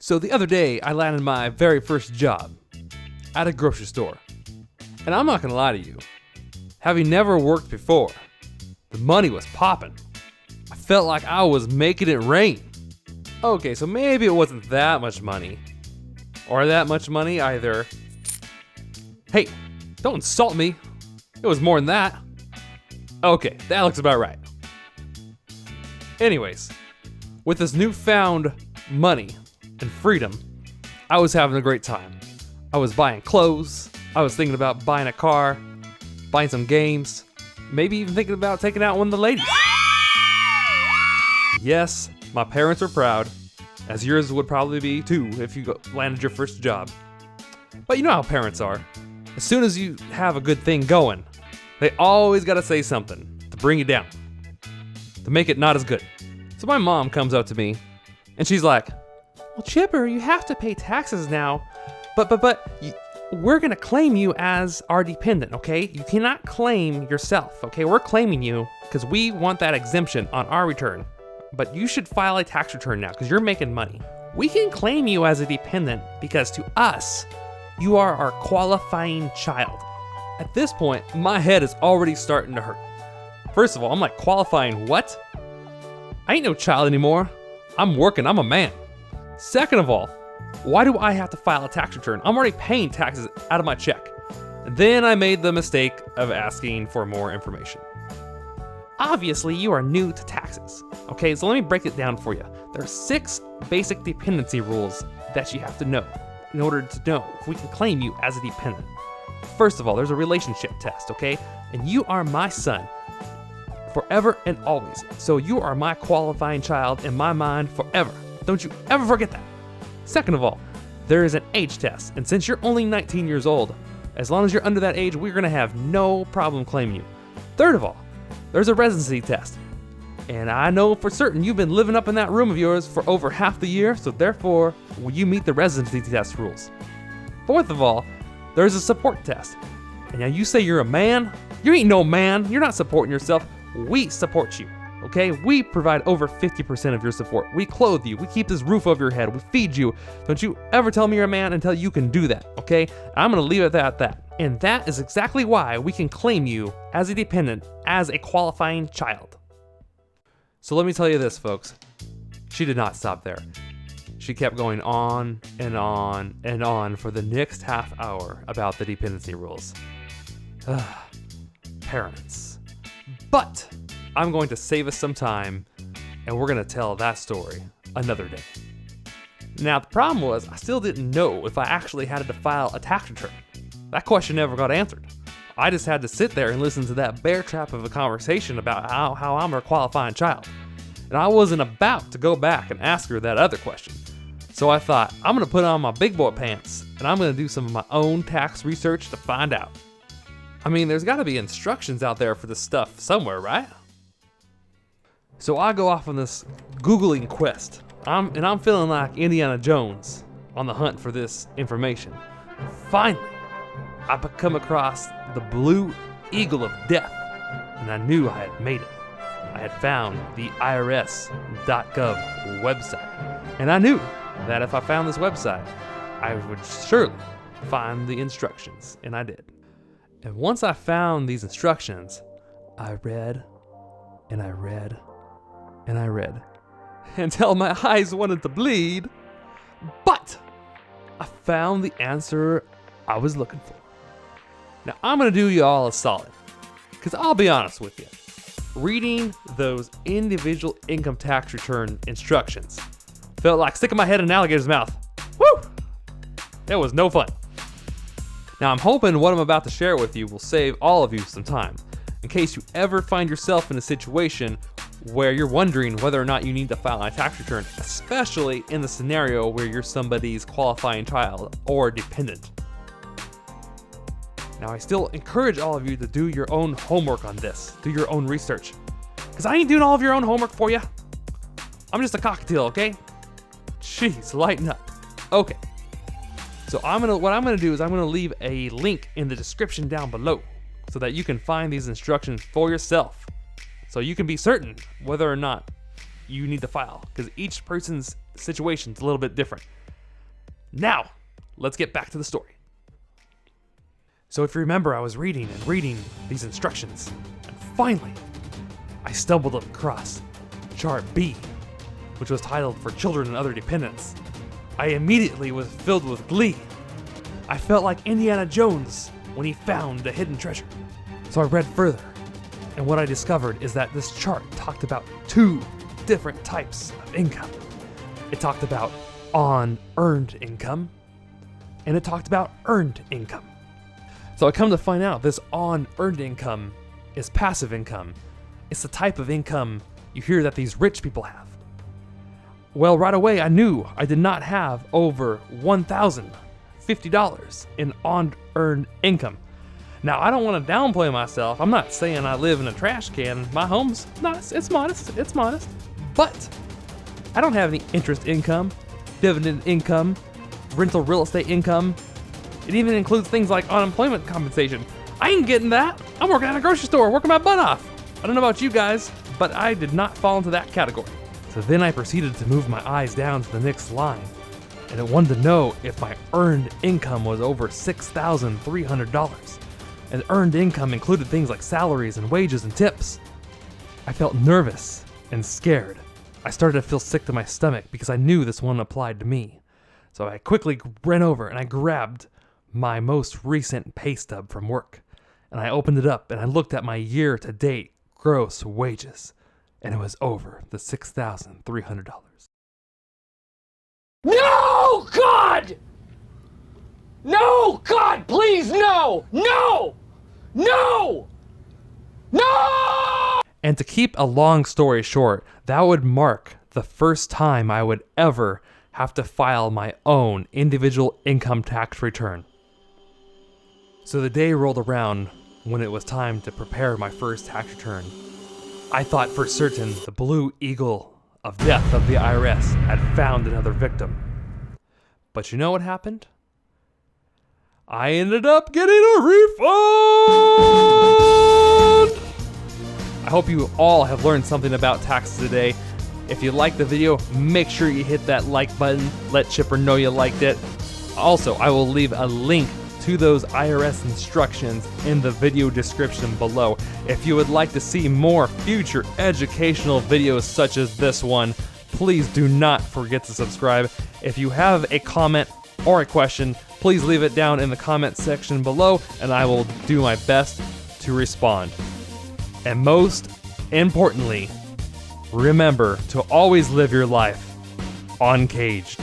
So the other day, I landed my very first job at a grocery store. And I'm not gonna lie to you, having never worked before, the money was popping. I felt like I was making it rain. Okay, so maybe it wasn't that much money. Or that much money either. Hey, don't insult me. It was more than that. Okay, that looks about right. Anyways, with this newfound money and freedom, I was having a great time. I was buying clothes, I was thinking about buying a car, buying some games, maybe even thinking about taking out one of the ladies. Yes, my parents were proud, as yours would probably be too if you landed your first job. But you know how parents are. As soon as you have a good thing going, they always gotta say something to bring you down, to make it not as good. So my mom comes up to me and she's like, well, Chipper, you have to pay taxes now, but we're gonna claim you as our dependent, okay? You cannot claim yourself, okay? We're claiming you because we want that exemption on our return, but you should file a tax return now because you're making money. We can claim you as a dependent because to us, you are our qualifying child. At this point, my head is already starting to hurt. First of all, I'm like, qualifying what? I ain't no child anymore. I'm working, I'm a man. Second of all, why do I have to file a tax return? I'm already paying taxes out of my check. And then I made the mistake of asking for more information. Obviously, you are new to taxes. Okay, so let me break it down for you. There are 6 basic dependency rules that you have to know in order to know if we can claim you as a dependent. First of all, there's a relationship test, okay? And you are my son forever and always. So you are my qualifying child in my mind forever. Don't you ever forget that. Second of all, there is an age test. And since you're only 19 years old, as long as you're under that age, we're gonna have no problem claiming you. Third of all, there's a residency test. And I know for certain you've been living up in that room of yours for over half the year, so therefore, you meet the residency test rules. Fourth of all, there's a support test. And now you say you're a man? You ain't no man. You're not supporting yourself. We support you, okay? We provide over 50% of your support. We clothe you. We keep this roof over your head. We feed you. Don't you ever tell me you're a man until you can do that, okay? I'm gonna leave it at that. And that is exactly why we can claim you as a dependent, as a qualifying child. So let me tell you this, folks. She did not stop there. She kept going on and on and on for the next half hour about the dependency rules. Parents. But I'm going to save us some time, and we're going to tell that story another day. Now, the problem was I still didn't know if I actually had to file a tax return. That question never got answered. I just had to sit there and listen to that bear trap of a conversation about how I'm her qualifying child. And I wasn't about to go back and ask her that other question. So I thought, I'm gonna put on my big boy pants and I'm gonna do some of my own tax research to find out. I mean, there's gotta be instructions out there for this stuff somewhere, right? So I go off on this Googling quest. I'm feeling like Indiana Jones on the hunt for this information. Finally, I come across the Blue Eagle of Death, and I knew I had made it. I had found the IRS.gov website, and I knew that if I found this website, I would surely find the instructions, and I did. And once I found these instructions, I read, and I read, and I read, until my eyes wanted to bleed, but I found the answer I was looking for. Now, I'm gonna do you all a solid, because I'll be honest with you. Reading those individual income tax return instructions felt like sticking my head in an alligator's mouth. Woo! It was no fun. Now, I'm hoping what I'm about to share with you will save all of you some time, in case you ever find yourself in a situation where you're wondering whether or not you need to file a tax return, especially in the scenario where you're somebody's qualifying child or dependent. Now, I still encourage all of you to do your own homework on this. Do your own research. Because I ain't doing all of your own homework for you. I'm just a cockatiel, okay? Jeez, lighten up. Okay. So what I'm gonna do is I'm gonna leave a link in the description down below so that you can find these instructions for yourself. So you can be certain whether or not you need to file, because each person's situation is a little bit different. Now, let's get back to the story. So if you remember, I was reading these instructions, and finally, I stumbled across Chart B, which was titled For Children and Other Dependents. I immediately was filled with glee. I felt like Indiana Jones when he found the hidden treasure. So I read further, and what I discovered is that this chart talked about 2 different types of income. It talked about unearned income, and it talked about earned income. So I come to find out this unearned income is passive income. It's the type of income you hear that these rich people have. Well, right away I knew I did not have over $1,050 in unearned income. Now, I don't want to downplay myself. I'm not saying I live in a trash can. My home's nice, it's modest. But I don't have any interest income, dividend income, rental real estate income. It even includes things like unemployment compensation. I ain't getting that. I'm working at a grocery store, working my butt off. I don't know about you guys, but I did not fall into that category. So then I proceeded to move my eyes down to the next line, and I wanted to know if my earned income was over $6,300. And earned income included things like salaries and wages and tips. I felt nervous and scared. I started to feel sick to my stomach because I knew this one applied to me. So I quickly ran over and I grabbed my most recent pay stub from work. And I opened it up and I looked at my year-to-date gross wages. And it was over the $6,300. No, God! No, God, please, no! No! No! No! And to keep a long story short, that would mark the first time I would ever have to file my own individual income tax return. So the day rolled around when it was time to prepare my first tax return. I thought for certain the blue eagle of death of the IRS had found another victim. But you know what happened? I ended up getting a refund! I hope you all have learned something about taxes today. If you liked the video, make sure you hit that like button. Let Chipper know you liked it. Also, I will leave a link to those IRS instructions in the video description below. If you would like to see more future educational videos such as this one, please do not forget to subscribe. If you have a comment or a question, please leave it down in the comment section below and I will do my best to respond. And most importantly, remember to always live your life uncaged.